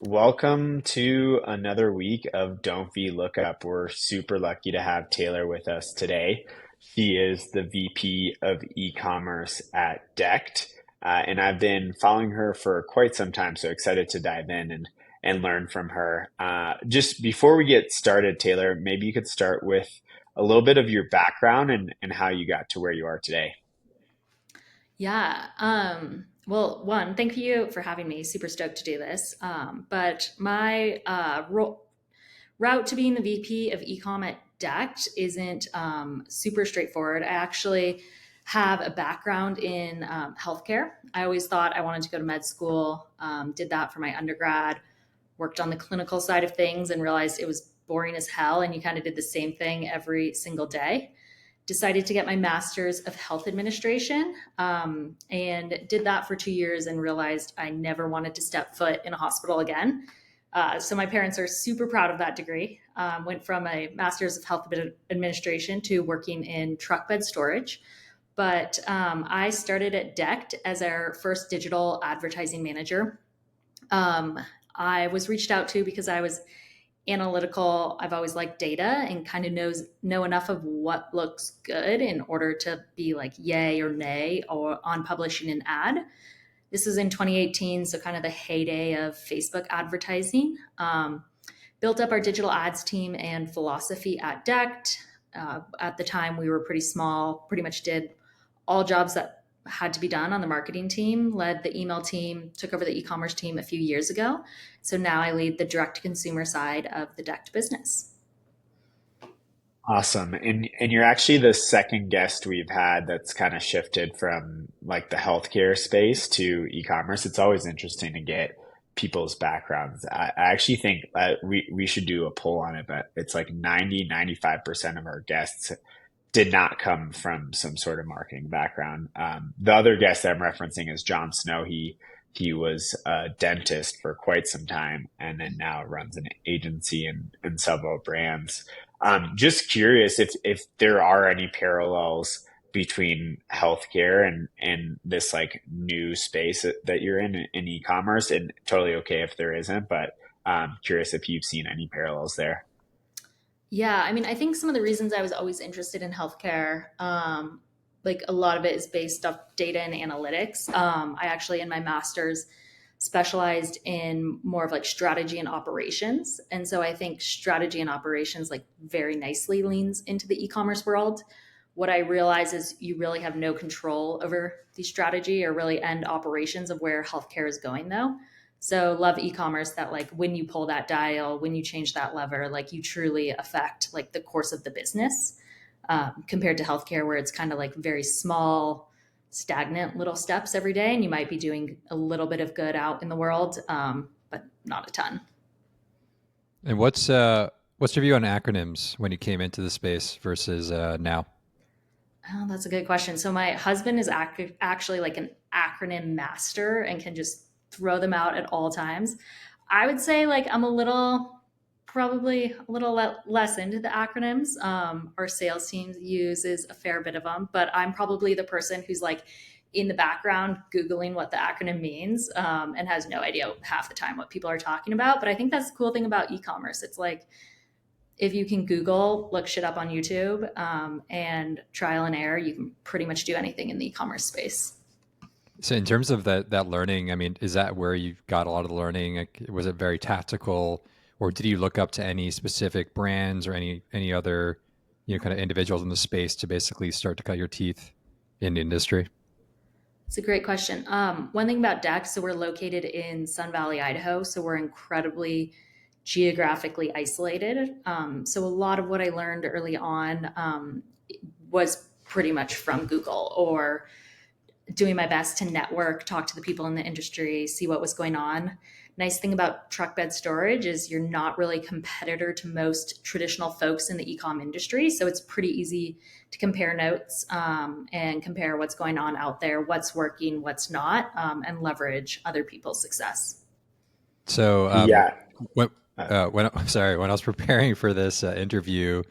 Welcome to another week of Don't Be Lookup. We're super lucky to have Taylor with us today. She is the VP of e-commerce at DECKED, and I've been following her for quite some time, so excited to dive in and learn from her. Just before we get started, Taylor, maybe you could start with a little bit of your background and how you got to where you are today. Yeah. Well, one, thank you for having me. Super stoked to do this. But my route to being the VP of ecom at Decked isn't super straightforward. I actually have a background in healthcare. I always thought I wanted to go to med school, did that for my undergrad, worked on the clinical side of things, and realized it was boring as hell. And you kind of did the same thing every single day. Decided to get my master's of health administration, and did that for 2 years and realized I never wanted to step foot in a hospital again. So my parents are super proud of that degree. Went from a master's of health administration to working in truck bed storage. But I started at Decked as our first digital advertising manager. Um, I was reached out to because I was analytical. I've always liked data and kind of know enough of what looks good in order to be like yay or nay or on publishing an ad. This was in 2018, so kind of the heyday of Facebook advertising. Built up our digital ads team and philosophy at Decked. At the time, we were pretty small, pretty much did all jobs that had to be done on the marketing team, led the email team, took over the e-commerce team a few years ago. So now I lead the direct to consumer side of the Decked business. Awesome. And you're actually the second guest we've had that's kind of shifted from like the healthcare space to e-commerce. It's always interesting to get people's backgrounds. I actually think we should do a poll on it, but it's like 95% of our guests did not come from some sort of marketing background. The other guest that I'm referencing is John Snow. He was a dentist for quite some time and then now runs an agency and several brands. Just curious if there are any parallels between healthcare and this like new space that you're in e-commerce, and totally okay if there isn't, but curious if you've seen any parallels there. Yeah, I mean, I think some of the reasons I was always interested in healthcare, like a lot of it is based off data and analytics. I actually, in my master's, specialized in more of like strategy and operations. And so I think strategy and operations like very nicely leans into the e-commerce world. What I realize is you really have no control over the strategy or really end operations of where healthcare is going though. So love e-commerce that like when you pull that dial, when you change that lever, like you truly affect like the course of the business, compared to healthcare where it's kind of like very small, stagnant little steps every day. And you might be doing a little bit of good out in the world, but not a ton. And what's your view on acronyms when you came into the space versus now? Oh, that's a good question. So my husband is actually like an acronym master and can just throw them out at all times. I would say like I'm a little, probably a little less into the acronyms. Our sales team uses a fair bit of them, but I'm probably the person who's like in the background Googling what the acronym means, and has no idea half the time what people are talking about. But I think that's the cool thing about e-commerce. It's like if you can Google, look shit up on YouTube, and trial and error, you can pretty much do anything in the e-commerce space. So in terms of that learning, I mean, is that where you got a lot of the learning? Like, was it very tactical, or did you look up to any specific brands or any other kind of individuals in the space to basically start to cut your teeth in the industry? It's a great question. One thing about Deck, so we're located in Sun Valley, Idaho, so we're incredibly geographically isolated. So a lot of what I learned early on was pretty much from Google or doing my best to network, talk to the people in the industry, see what was going on. Nice thing about truck bed storage is you're not really a competitor to most traditional folks in the ecom industry. So it's pretty easy to compare notes, and compare what's going on out there, what's working, what's not, and leverage other people's success. So Yeah. when Uh, sorry, when I was preparing for this interview,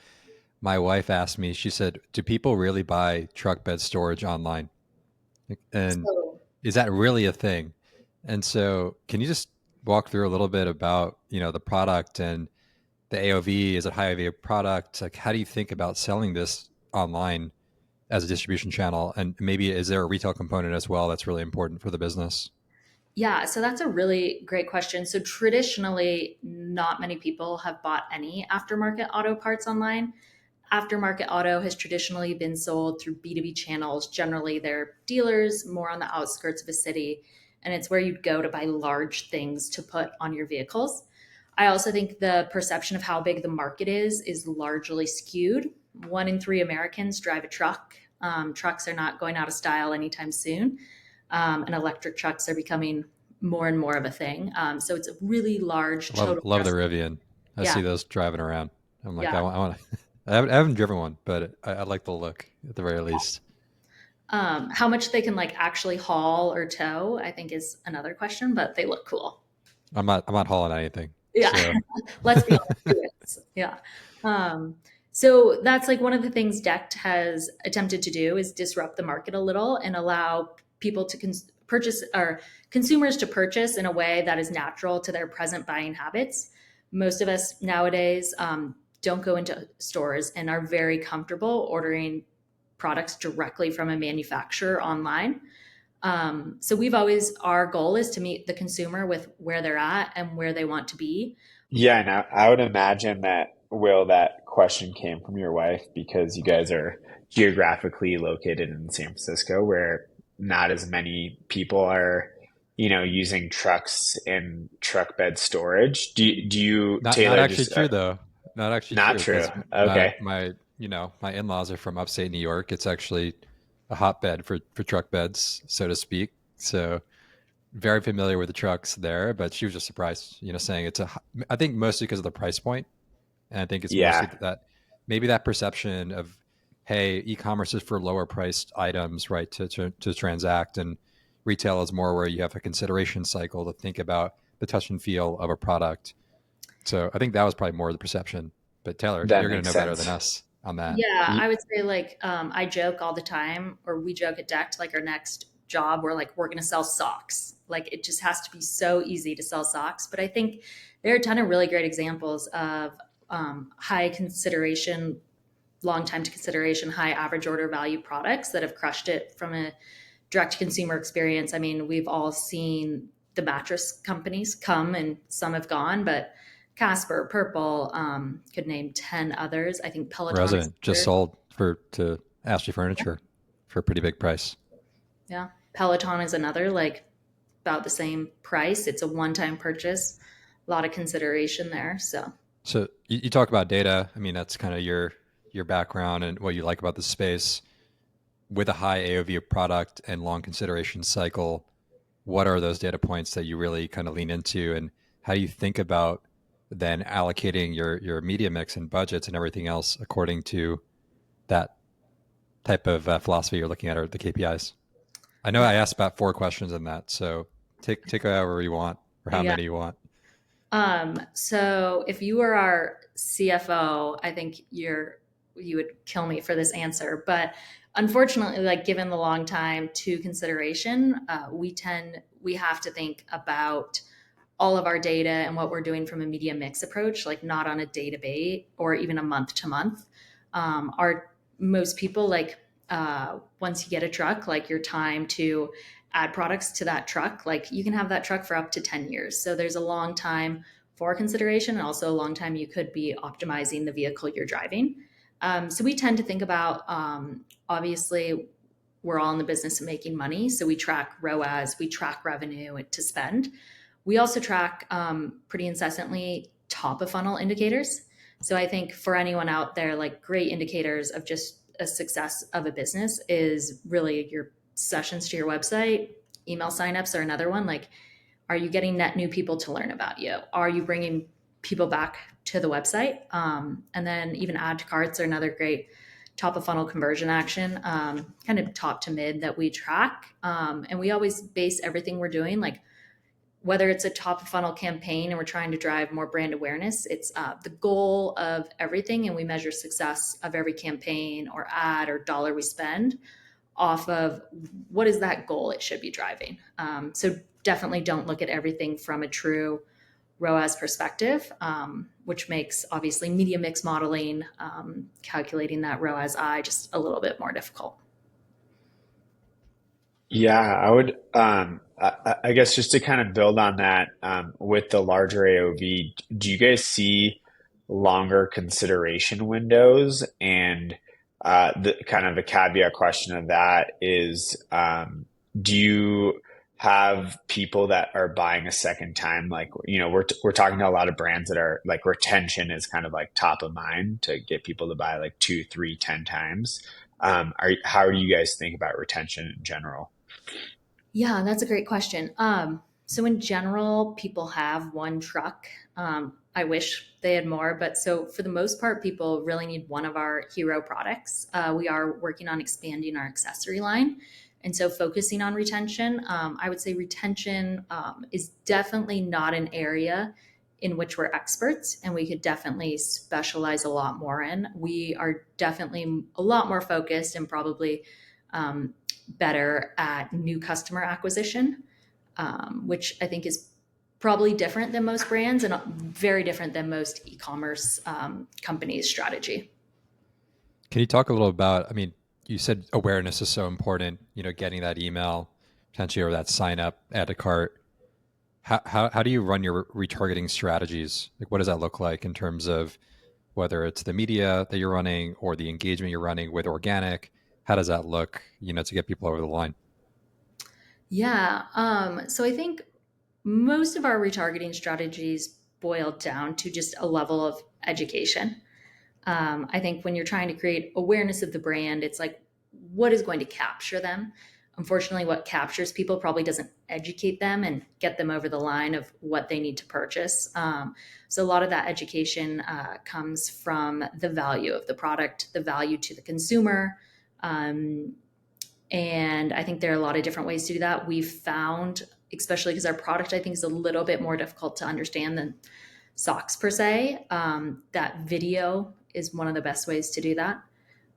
my wife asked me. She said, "Do people really buy truck bed storage online?" And So is that really a thing? And so, can you just walk through a little bit about, the product and the AOV? Is it high AOV product? Like, how do you think about selling this online as a distribution channel? And maybe is there a retail component as well that's really important for the business? Yeah, so that's a really great question. So traditionally, not many people have bought any aftermarket auto parts online. Aftermarket auto has traditionally been sold through B2B channels. Generally, they're dealers more on the outskirts of a city, and it's where you'd go to buy large things to put on your vehicles. I also think the perception of how big the market is largely skewed. 1 in 3 Americans drive a truck. Trucks are not going out of style anytime soon, and electric trucks are becoming more and more of a thing. So it's a really large total Love the addressable. Rivian. I Yeah, see those driving around. I'm like, yeah. I want to. I haven't driven one, but I like the look at the very least. How much they can like actually haul or tow, I think is another question, but they look cool. I'm not hauling anything. Yeah, So let's be honest. Yeah. Um, so that's like one of the things Decked has attempted to do is disrupt the market a little and allow people to purchase or consumers to purchase in a way that is natural to their present buying habits. Most of us nowadays don't go into stores and are very comfortable ordering products directly from a manufacturer online. So we've always, our goal is to meet the consumer with where they're at and where they want to be. Yeah, and I would imagine that, Will, that question came from your wife because you guys are geographically located in San Francisco, where not as many people are, using trucks and truck bed storage. Do you, not Taylor, actually just true though. Not actually not true true? because Okay. my in-laws are from upstate New York. It's actually a hotbed for truck beds, so to speak. So very familiar with the trucks there, but she was just surprised, saying I think mostly because of the price point. And I think it's mostly Yeah. that maybe that perception of, hey, e-commerce is for lower priced items, right? To transact, and retail is more where you have a consideration cycle to think about the touch and feel of a product. So I think that was probably more of the perception. But Taylor, That you're going to makes know better than sense. us on that. Yeah, Y- I would say like I joke all the time, or we joke at Decked, like our next job, we're going to sell socks. Like it just has to be so easy to sell socks. But I think there are a ton of really great examples of high consideration, long time to consideration, high average order value products that have crushed it from a direct to consumer experience. I mean, we've all seen the mattress companies come and some have gone, but Casper, Purple, could name 10 others. I think Peloton is Resident just another. sold to Ashley Furniture for a pretty big price. Yeah. Peloton is another, like about the same price. It's a one time purchase, a lot of consideration there. So, So you talk about data. I mean, that's kind of your background and what you like about the space. With a high AOV product and long consideration cycle, what are those data points that you really kind of lean into, and how do you think about then allocating your media mix and budgets and everything else according to that type of philosophy you're looking at, or the KPIs? I know yeah. I asked about 4 questions in that, so take however you want or how Yeah. many you want. So if you were our CFO, I think you would kill me for this answer. But unfortunately, like given the long time to consideration, we have to think about all of our data and what we're doing from a media mix approach, like not on a day to day or even a month to month. Our most people like once you get a truck, like your time to add products to that truck, like you can have that truck for up to 10 years. So there's a long time for consideration and also a long time you could be optimizing the vehicle you're driving. So we tend to think about obviously we're all in the business of making money. So we track ROAS, we track revenue to spend. We also track pretty incessantly top of funnel indicators. So I think for anyone out there, like great indicators of just a success of a business is really your sessions to your website. Email signups are another one. Like, are you getting net new people to learn about you? Are you bringing people back to the website? And then even add to carts are another great top of funnel conversion action, kind of top to mid that we track. And we always base everything we're doing, like whether it's a top of funnel campaign and we're trying to drive more brand awareness, it's the goal of everything. And we measure success of every campaign or ad or dollar we spend off of what is that goal it should be driving. So definitely don't look at everything from a true ROAS perspective, which makes obviously media mix modeling, calculating that ROAS I just a little bit more difficult. Yeah, I would, I guess just to kind of build on that, with the larger AOV, do you guys see longer consideration windows? And the kind of the caveat question of that is, do you have people that are buying a second time? Like, we're talking to a lot of brands that are like retention is kind of like top of mind to get people to buy like two, three, 10 times. How do you guys think about retention in general? Yeah, that's a great question. So in general, people have one truck. I wish they had more, but so for the most part, people really need one of our hero products. We are working on expanding our accessory line. And so focusing on retention, I would say retention is definitely not an area in which we're experts and we could definitely specialize a lot more in. We are definitely a lot more focused and probably um, better at new customer acquisition, which I think is probably different than most brands and very different than most e-commerce companies' strategy. Can you talk a little about, I mean, you said awareness is so important, getting that email potentially or that sign up, add to cart. How do you run your retargeting strategies? Like, what does that look like in terms of whether it's the media that you're running or the engagement you're running with organic? How does that look, to get people over the line? Yeah. So I think most of our retargeting strategies boil down to just a level of education. I think when you're trying to create awareness of the brand, it's like, what is going to capture them? Unfortunately, what captures people probably doesn't educate them and get them over the line of what they need to purchase. So a lot of that education comes from the value of the product, the value to the consumer. Um, and I think there are a lot of different ways to do that. We've found, especially because our product, I think, is a little bit more difficult to understand than socks per se, that video is one of the best ways to do that.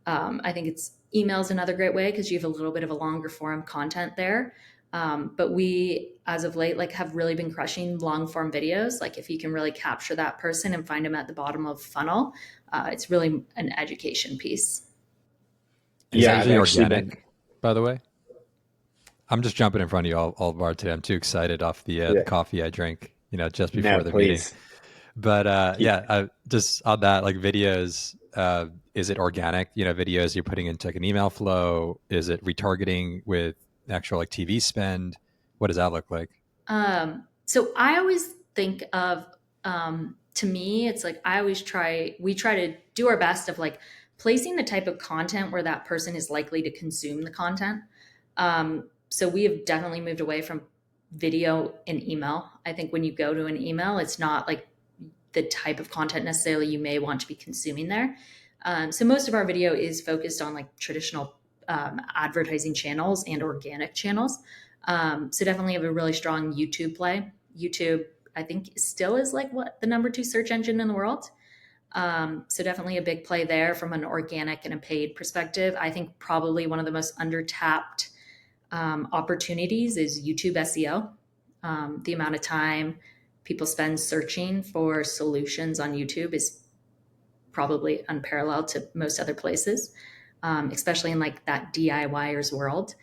I think it's email is another great way because you have a little bit of a longer form content there. But we, as of late, like have really been crushing long form videos. Like if you can really capture that person and find them at the bottom of funnel, it's really an education piece. Is that Yeah, I've usually actually been, organic, by the way? I'm just jumping in front of you all bar today. I'm too excited off the yeah, coffee I drank, just no, before the meeting. please. But He- yeah, just on that, like videos, is it organic? Videos you're putting into like an email flow? Is it retargeting with actual like TV spend? What does that look like? So I always think of, to me, it's like we try to do our best of like placing the type of content where that person is likely to consume the content. So we have definitely moved away from video and email. I think when you go to an email, it's not like the type of content necessarily you may want to be consuming there. So most of our video is focused on like traditional advertising channels and organic channels. So definitely have a really strong YouTube play. YouTube, I think, still is like what the number two search engine in the world. So definitely a big play there from an organic and a paid perspective. I think probably one of the most undertapped opportunities is YouTube SEO. The amount of time people spend searching for solutions on YouTube is probably unparalleled to most other places, especially in like that DIYers world.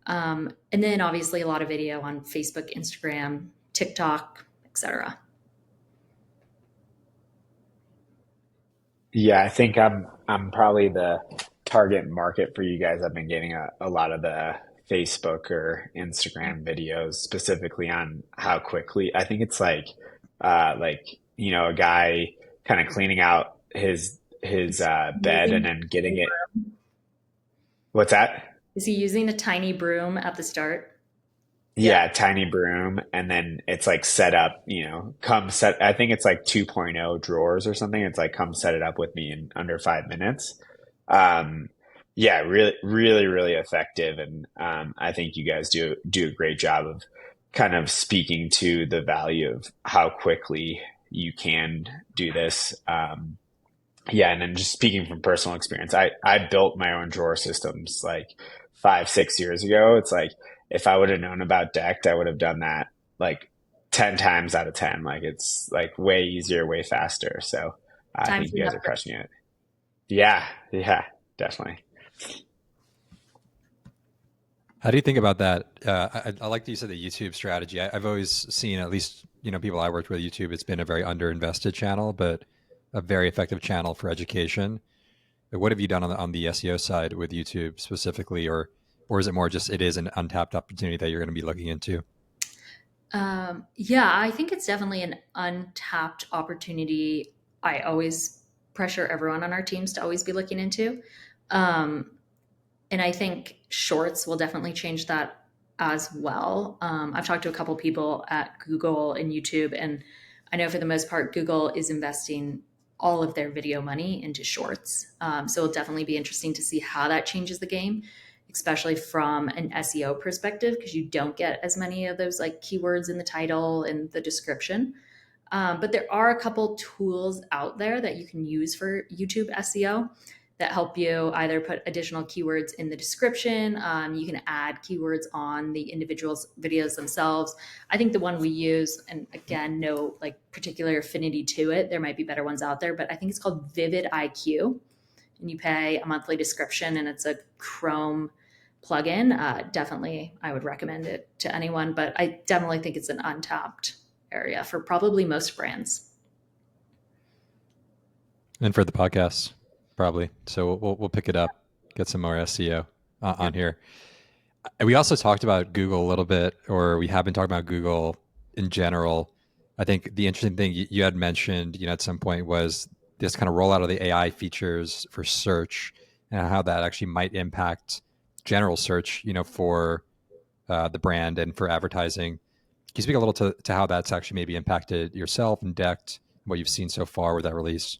And then obviously a lot of video on Facebook, Instagram, TikTok, etc. Yeah, I think I'm probably the target market for you guys. I've been getting a lot of the Facebook or Instagram videos specifically on how quickly. I think it's like a guy kind of cleaning out his bed and Using then getting it. What's that? Is he using a tiny broom at the start? Yeah. Yeah, tiny broom, and then it's like set up, come set, I think it's like 2.0 drawers or something. It's like, come set it up with me in under 5 minutes. Um, yeah, really, really, really effective. And I think you guys do a great job of kind of speaking to the value of how quickly you can do this. Yeah, and then just speaking from personal experience, I built my own drawer systems like 5, 6 years ago. It's like if I would have known about Decked, I would have done that like 10 times out of 10. Like it's like way easier, way faster. So I Time think you freed guys up are for crushing it. Yeah, yeah, definitely. How do you think about that? I like that you said the YouTube strategy. I've always seen, at least people I worked with, YouTube. It's been a very underinvested channel, but a very effective channel for education. What have you done on the SEO side with YouTube specifically, or is it more just it is an untapped opportunity that you're going to be looking into? Yeah, I think it's definitely an untapped opportunity. I always pressure everyone on our teams to always be looking into. Um, and I think shorts will definitely change that as well. I've talked to a couple people at Google and YouTube, and I know for the most part, Google is investing all of their video money into shorts. So it'll definitely be interesting to see how that changes the game, especially from an SEO perspective, because you don't get as many of those like keywords in the title and the description. But there are a couple tools out there that you can use for YouTube SEO that help you either put additional keywords in the description. You can add keywords on the individual's videos themselves. I think the one we use, and again, no like particular affinity to it, there might be better ones out there, but I think it's called Vivid IQ. And you pay a monthly description, and it's a Chrome plugin. Definitely, I would recommend it to anyone, but I definitely think it's an untapped area for probably most brands. And for the podcast, probably. So we'll pick it up, get some more SEO Yeah. on here. We also talked about Google a little bit, or we have been talking about Google in general. I think the interesting thing you had mentioned, at some point was this kind of rollout of the AI features for search and how that actually might impact general search, for the brand and for advertising. Can you speak a little to how that's actually maybe impacted yourself and Decked, what you've seen so far with that release?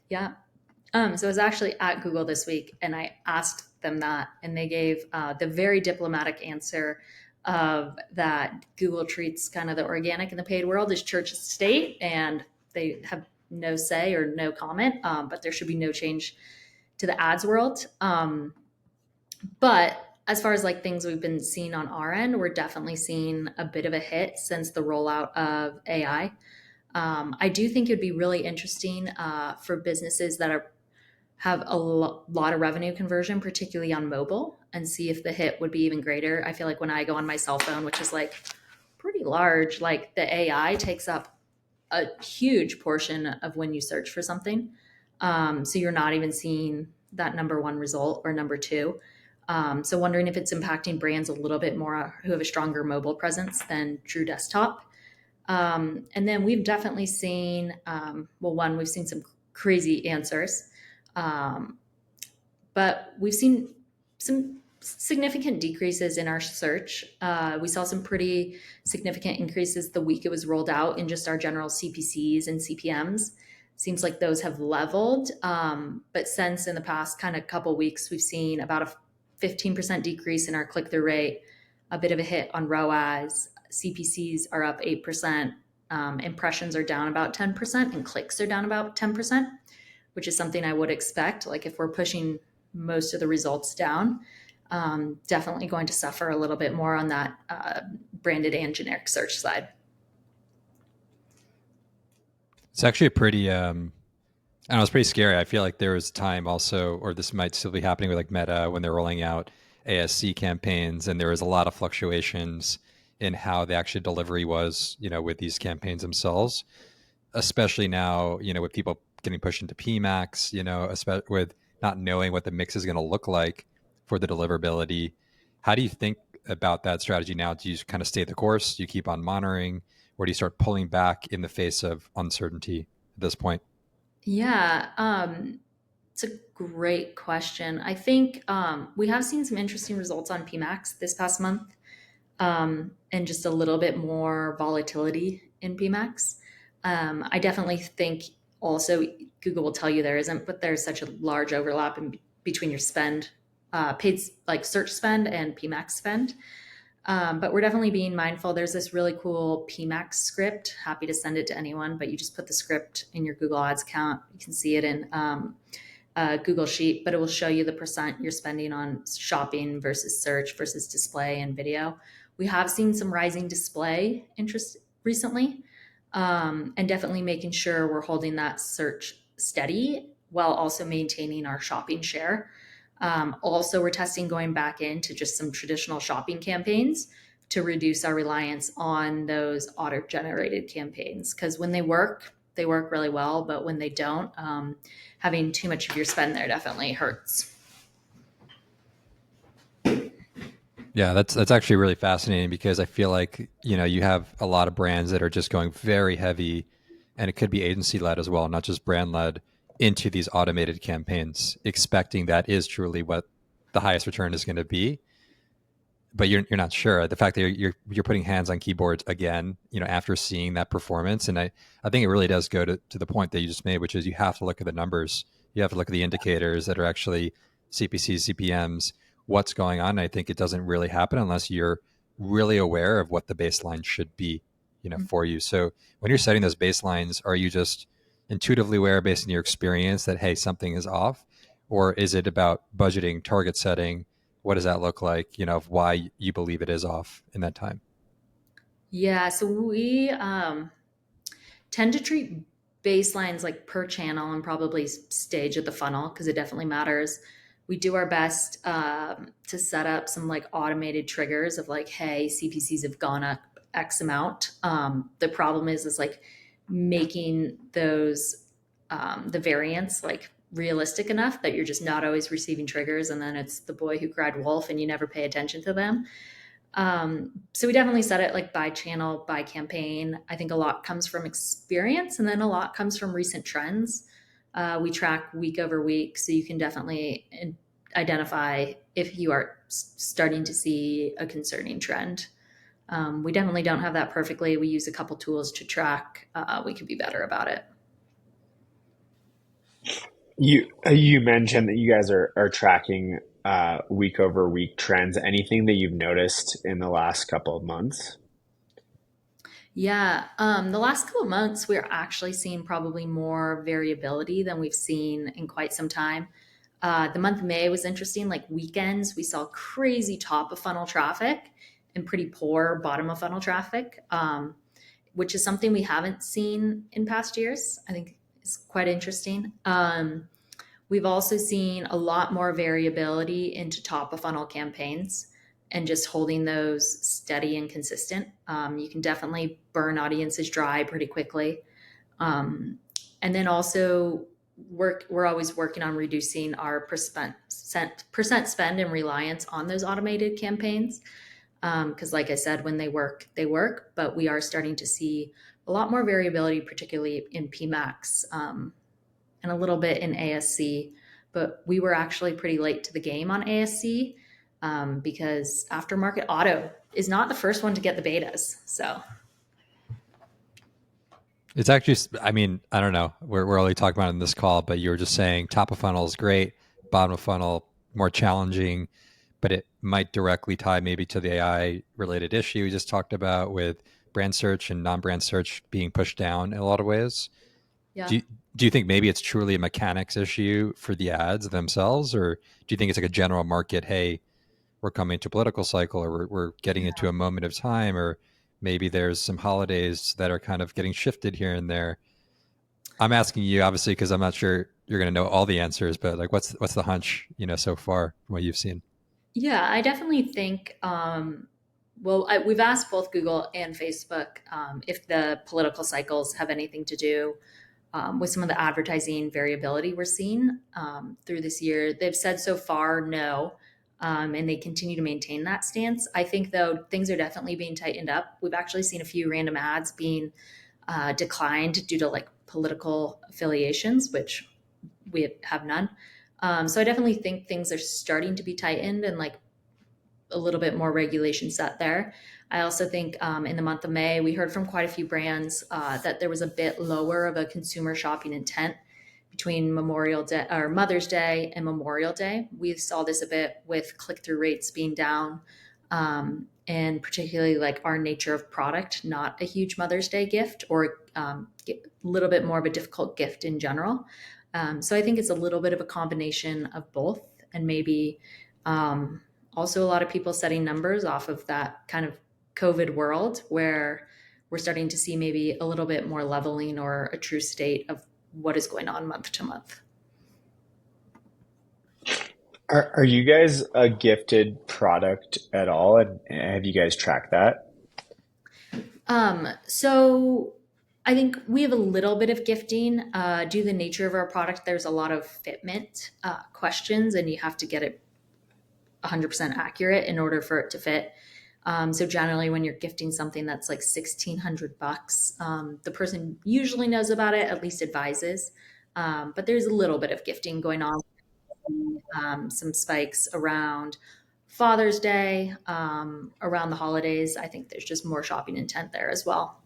Yeah. So I was actually at Google this week and I asked them that, and they gave the very diplomatic answer of that Google treats kind of the organic and the paid world as church and state, and they have no say or no comment, but there should be no change to the ads world. But as far as like things we've been seeing on our end, we're definitely seeing a bit of a hit since the rollout of AI. I do think it would be really interesting for businesses that have a lot of revenue conversion, particularly on mobile, and see if the hit would be even greater. I feel like when I go on my cell phone, which is like pretty large, like the AI takes up a huge portion of when you search for something. So you're not even seeing that number one result or number two. So wondering if it's impacting brands a little bit more who have a stronger mobile presence than true desktop. And then we've definitely seen, well, one, we've seen some crazy answers, um, but we've seen some significant decreases in our search. We saw some pretty significant increases the week it was rolled out in just our general CPCs and CPMs. Seems like those have leveled. But since in the past kind of couple weeks, we've seen about a 15% decrease in our click through rate, a bit of a hit on ROAS. CPCs are up 8%. Impressions are down about 10%, and clicks are down about 10%, which is something I would expect. Like if we're pushing most of the results down, definitely going to suffer a little bit more on that branded and generic search side. It's actually a pretty, I don't know, it's pretty scary. I feel like there was a time also, or this might still be happening with like Meta when they're rolling out ASC campaigns, and there was a lot of fluctuations in how the actual delivery was, with these campaigns themselves, especially now, with people getting pushed into PMAX, especially with not knowing what the mix is going to look like for the deliverability. How do you think about that strategy now? Do you just kind of stay the course? Do you keep on monitoring? Or do you start pulling back in the face of uncertainty at this point? Yeah, it's a great question. I think we have seen some interesting results on PMAX this past month, and just a little bit more volatility in PMAX. I definitely think also Google will tell you there isn't, but there's such a large overlap between your spend, paid like search spend and PMAX spend. But we're definitely being mindful. There's this really cool PMAX script. Happy to send it to anyone, but you just put the script in your Google Ads account. You can see it in Google Sheet, but it will show you the percent you're spending on shopping versus search versus display and video. We have seen some rising display interest recently, and definitely making sure we're holding that search steady while also maintaining our shopping share. Also, we're testing going back into just some traditional shopping campaigns to reduce our reliance on those auto generated campaigns. Because when they work really well, but when they don't, having too much of your spend there definitely hurts. Yeah, that's actually really fascinating because I feel like, you have a lot of brands that are just going very heavy, and it could be agency led as well, not just brand led, into these automated campaigns, expecting that is truly what the highest return is going to be. But you're not sure. The fact that you're putting hands on keyboards again, after seeing that performance, and I think it really does go to the point that you just made, which is you have to look at the numbers, you have to look at the indicators that are actually CPCs, CPMs, what's going on. And I think it doesn't really happen unless you're really aware of what the baseline should be, for you. So when you're setting those baselines, are you just intuitively aware based on your experience that hey, something is off, or is it about budgeting, target setting? What does that look like, of why you believe it is off in that time? Yeah, so we tend to treat baselines like per channel and probably stage of the funnel because it definitely matters. We do our best to set up some like automated triggers of like, hey, CPCs have gone up X amount. The problem is like making those the variance like realistic enough that you're just not always receiving triggers, and then it's the boy who cried wolf, and you never pay attention to them. So we definitely set it like by channel, by campaign. I think a lot comes from experience, and then a lot comes from recent trends. We track week over week, so you can definitely identify if you are starting to see a concerning trend. We definitely don't have that perfectly. We use a couple tools to track. We could be better about it. You mentioned that you guys are tracking week over week trends. Anything that you've noticed in the last couple of months? Yeah, the last couple of months, we're actually seeing probably more variability than we've seen in quite some time. The month of May was interesting. Like weekends, we saw crazy top of funnel traffic and pretty poor bottom of funnel traffic, which is something we haven't seen in past years. I think it's quite interesting. We've also seen a lot more variability into top of funnel campaigns and just holding those steady and consistent. You can definitely burn audiences dry pretty quickly. And then also we're always working on reducing our percent spend and reliance on those automated campaigns. Because like I said, when they work, but we are starting to see a lot more variability, particularly in PMAX, and a little bit in ASC. But we were actually pretty late to the game on ASC, because aftermarket auto is not the first one to get the betas. So It's actually, I mean, I don't know. We're only talking about it in this call, but you were just saying top of funnel is great, bottom of funnel more challenging, but it might directly tie maybe to the AI related issue we just talked about with brand search and non-brand search being pushed down in a lot of ways. yeah. Do you, do you think maybe it's truly a mechanics issue for the ads themselves, or do you think it's like a general market? Hey, we're coming to a political cycle, or we're getting into a moment of time, or maybe there's some holidays that are kind of getting shifted here and there. I'm asking you obviously because I'm not sure you're going to know all the answers, but like what's the hunch, so far from what you've seen? Yeah, I definitely think, we've asked both Google and Facebook if the political cycles have anything to do with some of the advertising variability we're seeing through this year. They've said so far no, and they continue to maintain that stance. I think, though, things are definitely being tightened up. We've actually seen a few random ads being declined due to like political affiliations, which we have none. So I definitely think things are starting to be tightened and like a little bit more regulation set there. I also think in the month of May, we heard from quite a few brands that there was a bit lower of a consumer shopping intent between Memorial Day or Mother's Day and Memorial Day. We saw this a bit with click-through rates being down, and particularly like our nature of product, not a huge Mother's Day gift, or a little bit more of a difficult gift in general. So I think it's a little bit of a combination of both, and maybe also a lot of people setting numbers off of that kind of COVID world where we're starting to see maybe a little bit more leveling or a true state of what is going on month to month. Are you guys a gifted product at all? And have you guys tracked that? So I think we have a little bit of gifting. Due to the nature of our product, there's a lot of fitment questions, and you have to get it 100% accurate in order for it to fit. So generally, when you're gifting something that's like $1,600, the person usually knows about it, at least advises. But there's a little bit of gifting going on, some spikes around Father's Day, around the holidays. I think there's just more shopping intent there as well.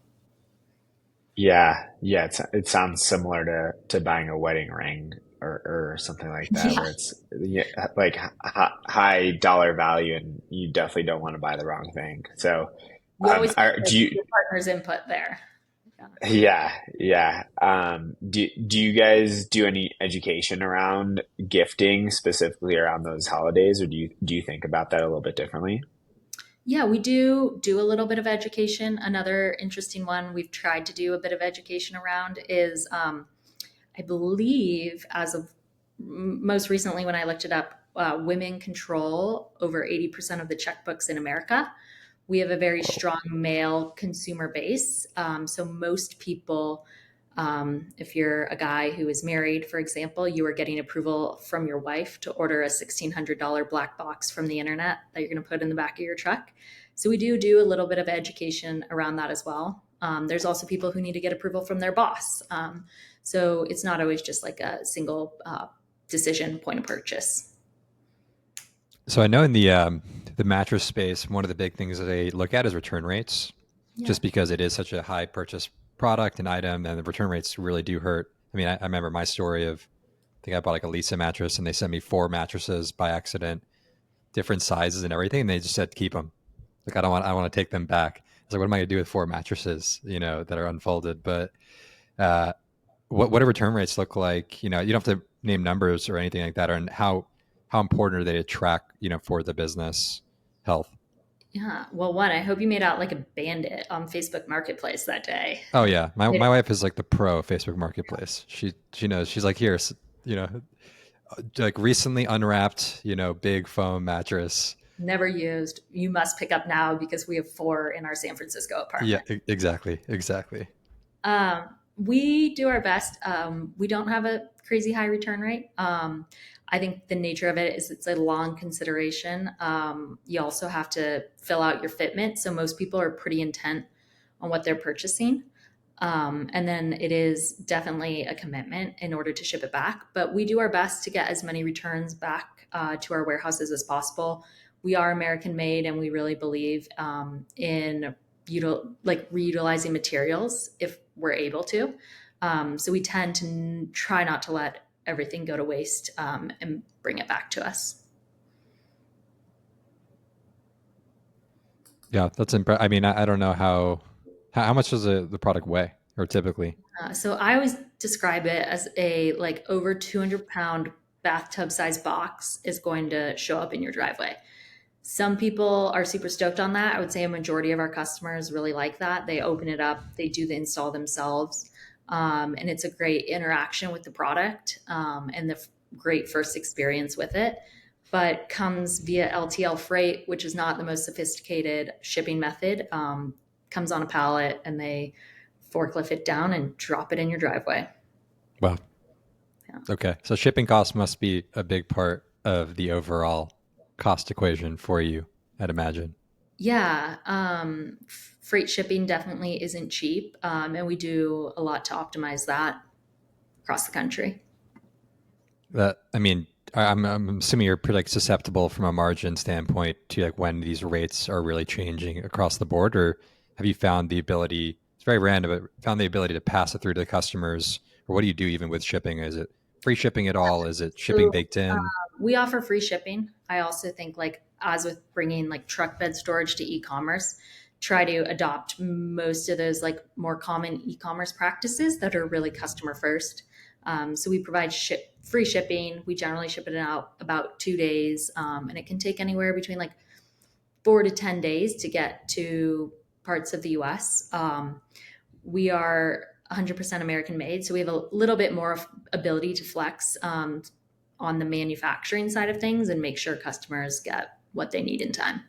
Yeah, yeah, it sounds similar to buying a wedding ring or something like that, Yeah, where it's yeah, like high dollar value, and you definitely don't want to buy the wrong thing. So, you always get do you? your partner's input there. Yeah. Yeah, yeah. Do you guys do any education around gifting, specifically around those holidays, or do you think about that a little bit differently? Yeah, we do a little bit of education. Another interesting one we've tried to do a bit of education around is, I believe, as of most recently when I looked it up, women control over 80% of the checkbooks in America. We have a very Whoa. strong male consumer base. So most people, if you're a guy who is married, for example, you are getting approval from your wife to order a $1,600 black box from the internet that you're going to put in the back of your truck. So we do a little bit of education around that as well. There's also people who need to get approval from their boss. So it's not always just like a single decision point of purchase. So I know in the mattress space, one of the big things that they look at is return rates, Yeah. just because it is such a high purchase product and item, and the return rates really do hurt. I mean, I remember my story of I think I bought like a Lisa mattress, and they sent me four mattresses by accident, different sizes and everything, and they just said keep them. Like I want to take them back. I was like, what am I going to do with four mattresses, that are unfolded? But uh, what do return rates look like? You don't have to name numbers or anything like that, or and how important are they to track, for the business health? Yeah. Well, one, I hope you made out like a bandit on Facebook Marketplace that day. Oh yeah, my It wife is like the pro Facebook Marketplace. She knows. She's like, here, you know, like recently unwrapped, big foam mattress. never used. You must pick up now because we have four in our San Francisco Yeah, apartment. exactly. We do our best. We don't have a crazy high return rate. I think the nature of it is it's a long consideration. You also have to fill out your fitment. So most people are pretty intent on what they're purchasing. And then it is definitely a commitment in order to ship it back. But we do our best to get as many returns back to our warehouses as possible. We are American made, and we really believe in reutilizing materials if we're able to. So we tend to try not to let everything go to waste and bring it back to us. Yeah, that's impressive. I mean, I don't know how much does the product weigh, or typically. So I always describe it as a like over 200-pound bathtub size box is going to show up in your driveway. Some people are super stoked on that. I would say a majority of our customers really like that. They open it up, they do the install themselves, and it's a great interaction with the product and the great first experience with it. But comes via LTL freight, which is not the most sophisticated shipping method. Comes on a pallet, and they forklift it down and drop it in your driveway. Well, Yeah. okay. So shipping costs must be a big part of the overall cost equation for you, I'd imagine. Yeah, freight shipping definitely isn't cheap, and we do a lot to optimize that across the country. That I mean, I'm assuming you're pretty like susceptible from a margin standpoint to like when these rates are really changing across the board, or have you found the ability? It's very random, but found the ability to pass it through to the customers, or what do you do even with shipping? Is it free shipping at all? Is it shipping So baked in? we offer free shipping. I also think, like as with bringing like truck bed storage to e-commerce, try to adopt most of those like more common e-commerce practices that are really customer first. So we provide free shipping. We generally ship it out about 2 days, and it can take anywhere between like 4 to 10 days to get to parts of the US. We are 100% American made, so we have a little bit more ability to flex on the manufacturing side of things and make sure customers get what they need in time.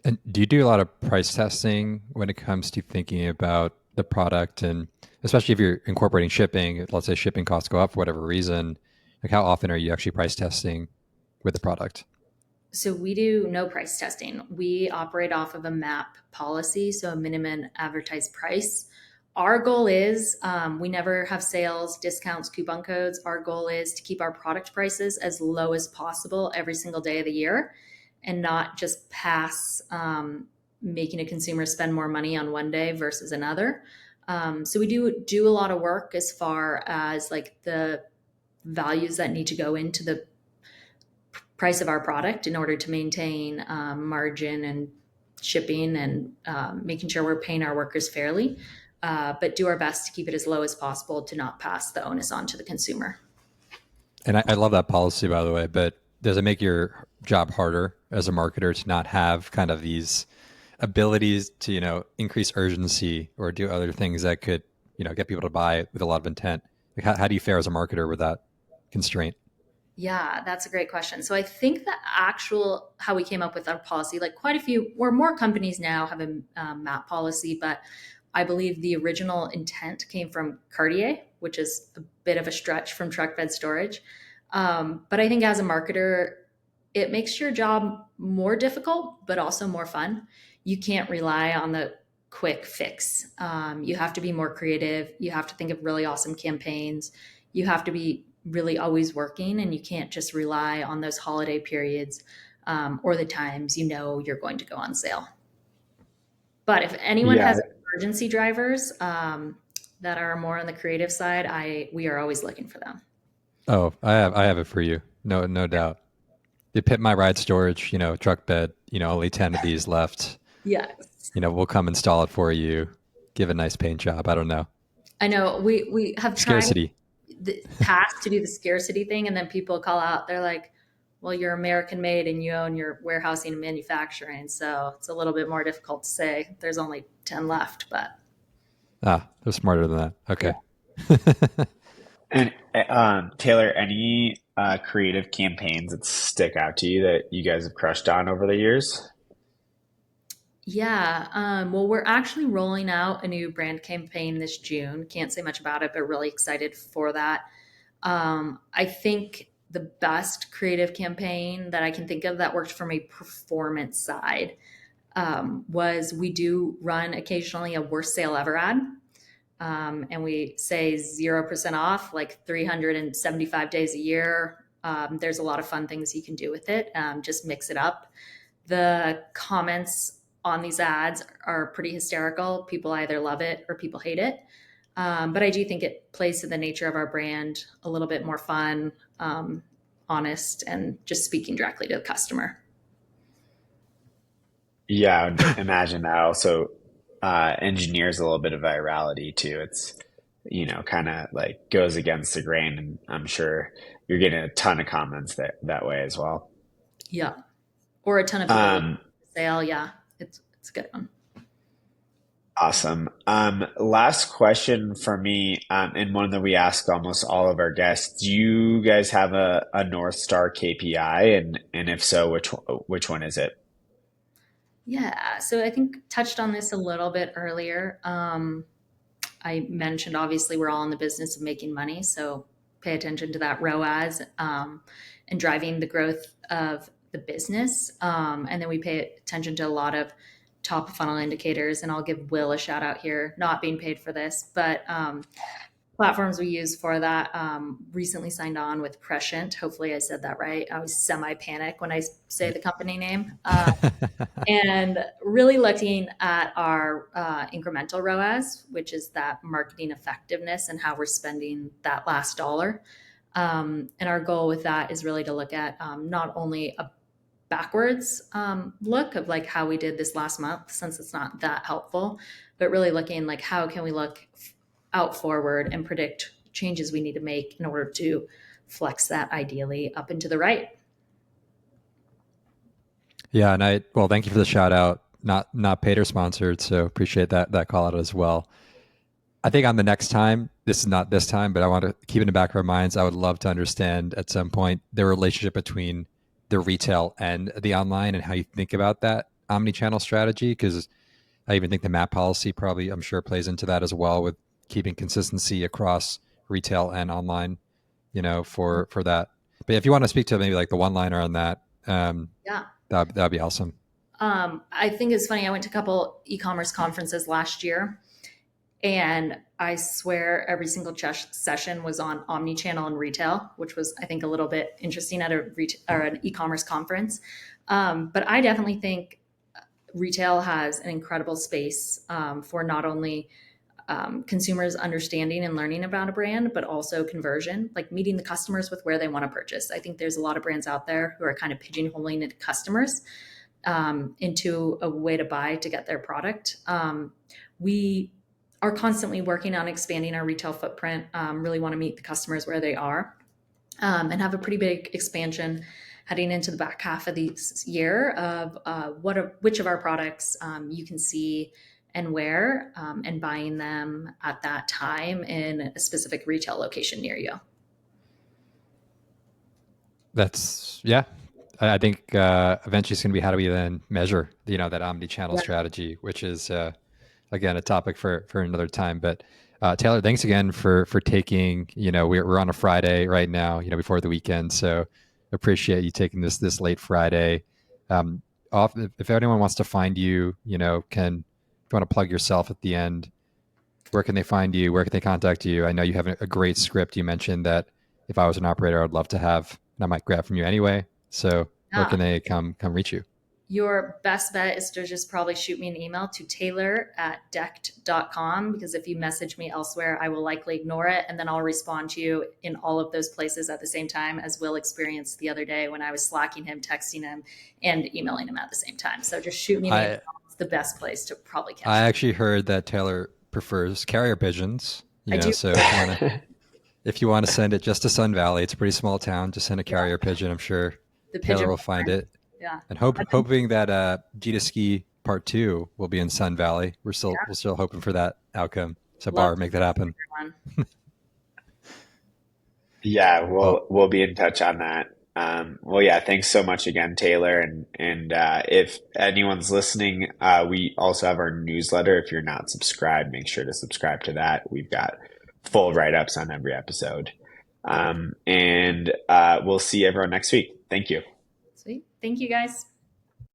And do you do a lot of price testing when it comes to thinking about the product, and especially if you're incorporating shipping, let's say shipping costs go up for whatever reason, like how often are you actually price testing with the product? So we do no price testing. We operate off of a MAP policy, so a minimum advertised price. Our goal is we never have sales, discounts, coupon codes. Our goal is to keep our product prices as low as possible every single day of the year and not just pass making a consumer spend more money on one day versus another. So we do a lot of work as far as like the values that need to go into the price of our product in order to maintain margin and shipping and making sure we're paying our workers fairly, but do our best to keep it as low as possible to not pass the onus on to the consumer. And I love that policy, by the way, but does it make your job harder as a marketer to not have kind of these abilities to, increase urgency or do other things that could, get people to buy with a lot of intent? Like how do you fare as a marketer with that constraint? Yeah, that's a great question. So I think the actual how we came up with our policy, like quite a few or more companies now have a MAP policy, but I believe the original intent came from Cartier, which is a bit of a stretch from truck bed storage. But I think as a marketer, it makes your job more difficult, but also more fun. You can't rely on the quick fix. You have to be more creative. You have to think of really awesome campaigns. You have to be really always working, and you can't just rely on those holiday periods or the times you're going to go on sale. But if anyone Yeah, has emergency drivers that are more on the creative side, we are always looking for them. Oh, I have it for you. No doubt. You pit my ride storage, truck bed, only 10 of these left. Yes. We'll come install it for you. Give a nice paint job. I don't know. I know we have tried Scarcity. the past to do the scarcity thing, and then people call out. They're like, "Well, you're American made, and you own your warehousing and manufacturing, so it's a little bit more difficult to say there's only 10 left." But They're smarter than that. yeah, Okay. and Taylor, any creative campaigns that stick out to you that you guys have crushed on over the years? yeah. Well, we're actually rolling out a new brand campaign this June. Can't say much about it, but really excited for that. I think the best creative campaign that I can think of that worked from a performance side was we do run occasionally a worst sale ever ad. And we say 0% off, like 375 days a year. There's a lot of fun things you can do with it. Just mix it up. The comments on these ads are pretty hysterical. People either love it or people hate it. But I do think it plays to the nature of our brand, a little bit more fun, honest, and just speaking directly to the customer. Yeah, I would imagine that also engineers a little bit of virality too. It's, kind of like goes against the grain, and I'm sure you're getting a ton of comments that way as well. Yeah. Or a ton of people Um, sale. Yeah. It's a good one. Awesome. Last question for me, and one that we ask almost all of our guests. Do you guys have a North Star KPI? And if so, which one is it? Yeah. So I think touched on this a little bit earlier. I mentioned obviously we're all in the business of making money, so pay attention to that ROAS and driving the growth of the business. And then we pay attention to a lot of top of funnel indicators. And I'll give Will a shout out here, not being paid for this, but platforms we use for that. Recently signed on with Prescient. Hopefully I said that right. I always semi panic when I say the company name. And really looking at our incremental ROAS, which is that marketing effectiveness and how we're spending that last dollar. And our goal with that is really to look at not only a backwards look of like how we did this last month, since it's not that helpful, but really looking like how can we look out forward and predict changes we need to make in order to flex that ideally up and to the right. Yeah, and well, thank you for the shout out. Not paid or sponsored, so appreciate that call out as well. I think on the next time, this is not this time, but I want to keep in the back of our minds. I would love to understand at some point the relationship between the retail and the online and how you think about that omni-channel strategy. Because I even think the map policy probably, I'm sure, plays into that as well with keeping consistency across retail and online. For that. But if you want to speak to maybe like the one liner on that, Yeah. that'd be awesome. I think it's funny. I went to a couple e-commerce conferences last year, and I swear every single session was on omni-channel and retail, which was, I think, a little bit interesting at or an e-commerce conference. But I definitely think retail has an incredible space for not only consumers understanding and learning about a brand, but also conversion, like meeting the customers with where they want to purchase. I think there's a lot of brands out there who are kind of pigeonholing into customers into a way to buy to get their product. We are constantly working on expanding our retail footprint, really want to meet the customers where they are, and have a pretty big expansion heading into the back half of this year of which of our products you can see and where, and buying them at that time in a specific retail location near you. That's yeah. I think eventually it's going to be how do we then measure that omni-channel Yeah. strategy, which is again a topic for another time. But Taylor, thanks again for taking. We're on a Friday right now, before the weekend, so appreciate you taking this late Friday. Off if anyone wants to find you, can if you want to plug yourself at the end, where can they find you? Where can they contact you? I know you have a great script. You mentioned that if I was an operator, I'd love to have, and I might grab from you anyway. So where Yeah. can they come reach you? Your best bet is to just probably shoot me an email to taylor@deckeded.com, because if you message me elsewhere, I will likely ignore it. And then I'll respond to you in all of those places at the same time, as Will experienced the other day when I was slacking him, texting him, and emailing him at the same time. So just shoot me an email. I It's the best place to probably I catch me. actually heard that Taylor prefers carrier pigeons. I do. So if you want to send it just to Sun Valley, it's a pretty small town. Just send a Yeah. carrier pigeon. I'm sure The Taylor pigeon. will find it. Yeah. And I've been, hoping that Gita Ski Part Two will be in Sun Valley. We're yeah. still hoping for that outcome. So Love Bar, make that happen. everyone. Yeah, Well, we'll be in touch on that. Well, yeah, thanks so much again, Taylor. And if anyone's listening, we also have our newsletter. If you're not subscribed, make sure to subscribe to that. We've got full write-ups on every episode. And we'll see everyone next week. Thank you. Sweet. Thank you guys.